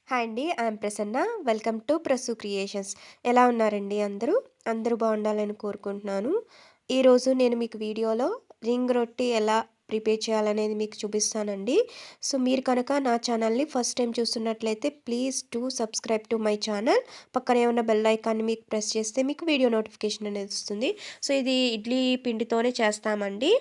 Hi అండి. I'm Prasanna. Welcome to Prasu creations. ఎలా ఉన్నారండి అందరూ? అందరూ బాగుండాలని కోరుకుంటున్నాను. ఈరోజు నేను మీకు వీడియోలో రింగ్ రొట్టి ఎలా ప్రిపేర్ చేయాలనేది మీకు చూపిస్తానండి. సో, మీరు కనుక నా ఛానల్‌ని ఫస్ట్ టైం చూస్తున్నట్లయితే please do subscribe to my channel. పక్కనే ఉన్న బెల్ ఐకాన్‌ని మీకు ప్రెస్ చేస్తే మీకు వీడియో నోటిఫికేషన్ అనేది వస్తుంది. సో, ఇది ఇడ్లీ పిండితోనే చేస్తామండి.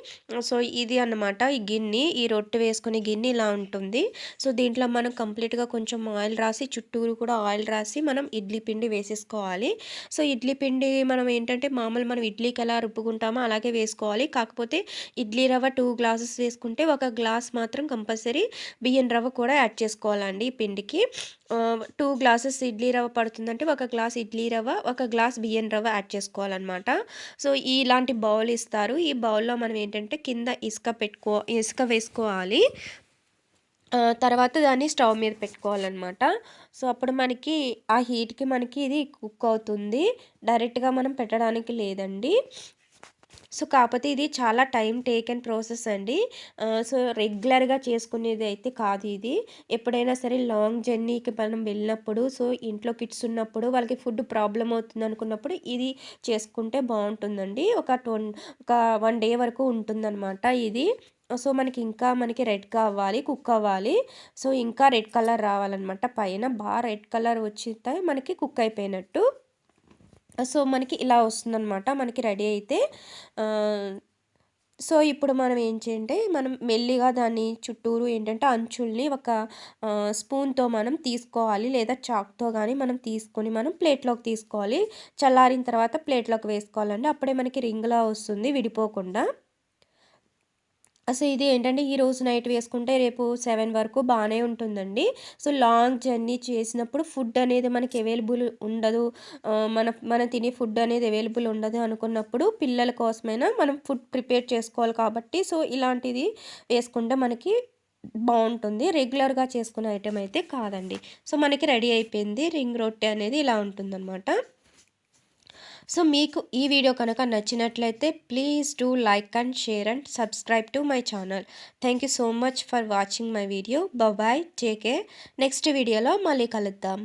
సో, ఇది అన్నమాట ఈ గిన్ని. ఈ రొట్టె వేసుకునే గిన్నె ఇలా ఉంటుంది. సో, దీంట్లో మనం కంప్లీట్‌గా కొంచెం ఆయిల్ రాసి చుట్టూరు కూడా ఆయిల్ రాసి మనం ఇడ్లీ పిండి వేసేసుకోవాలి. సో, ఇడ్లీ పిండి మనం ఏంటంటే మనం ఇడ్లీకి ఎలా రుబ్బుకుంటామో అలాగే వేసుకోవాలి. కాకపోతే ఇడ్లీ రవ్వ 2 గ్లాసెస్ వేసుకుంటే ఒక గ్లాస్ మాత్రం కంపల్సరీ బియ్యం రవ్వ కూడా యాడ్ చేసుకోవాలండి ఈ పిండికి. 2 గ్లాసెస్ ఇడ్లీ రవ్వ పడుతుందంటే ఒక గ్లాస్ ఇడ్లీ రవ్వ, ఒక గ్లాస్ బియ్యం రవ్వ యాడ్ చేసుకోవాలనమాట. సో, ఇలాంటి బౌల్ ఇస్తారు. ఈ బౌల్‌లో మనం ఏంటంటే కింద ఇసుక వేసుకోవాలి. తర్వాత దాన్ని స్టవ్ మీద పెట్టుకోవాలనమాట. సో, అప్పుడు మనకి ఆ హీట్‌కి మనకి ఇది కుక్ అవుతుంది. డైరెక్ట్‌గా మనం పెట్టడానికి లేదండి. సో, కాపోతే ఇది చాలా టైమ్ టేకెన్ ప్రాసెస్ అండి. సో, రెగ్యులర్‌గా చేసుకునేది అయితే కాదు ఇది. ఎప్పుడైనా సరే లాంగ్ జర్నీకి మనం వెళ్ళినప్పుడు, సో, ఇంట్లో కిడ్స్ ఉన్నప్పుడు వాళ్ళకి ఫుడ్ ప్రాబ్లమ్ అవుతుందనుకున్నప్పుడు ఇది చేసుకుంటే బావుంటుందండి. ఒక 1 డే వరకు ఉంటుందనమాట ఇది. సో, మనకి రెడ్‌గా అవ్వాలి, కుక్ అవ్వాలి. సో, ఇంకా రెడ్ కలర్ రావాలనమాట పైన. రెడ్ కలర్ వచ్చితే మనకి కుక్ అయిపోయినట్టు. సో, మనకి ఇలా వస్తుందనమాట. మనకి రెడీ అయితే ఆహ్, సో, ఇప్పుడు మనం ఏం చేయంటే, మనం మెల్లిగా దాన్ని చుట్టూరు ఏంటంటే, అంచుల్ని ఒక స్పూన్‌తో మనం తీసుకోవాలి. లేదా చాక్‌తో గానీ మనం తీసుకొని మనం ప్లేట్‌లోకి తీసుకోవాలి. చల్లారిన తర్వాత ప్లేట్‌లోకి వేసుకోవాలండి. అప్పుడే మనకి రింగ్‌లా వస్తుంది విడిపోకుండా. అసలు ఇది ఏంటంటే ఈరోజు నైట్ వేసుకుంటే రేపు 7 వరకు బానే ఉంటుందండి. సో, లాంగ్ జర్నీ చేసినప్పుడు ఫుడ్ అనేది మనకి అవైలబుల్ ఉండదు. మనం తినే ఫుడ్ అనేది అవైలబుల్ ఉండదు అనుకున్నప్పుడు పిల్లల కోసమైనా మనం ఫుడ్ ప్రిపేర్ చేసుకోవాలి కాబట్టి సో, ఇలాంటిది వేసుకుంటే మనకి బావుంటుంది. రెగ్యులర్‌గా చేసుకునే ఐటెమ్ అయితే కాదండి. సో, మనకి రెడీ అయిపోయింది. రింగ్ రొట్టె అనేది ఇలా ఉంటుందనమాట. సో, మీకు ఈ వీడియో కనుక నచ్చినట్లయితే please do like and share and subscribe to my channel. Thank you so much for watching my video. Bye. Take care. Next వీడియోలో మళ్ళీ కలుద్దాం.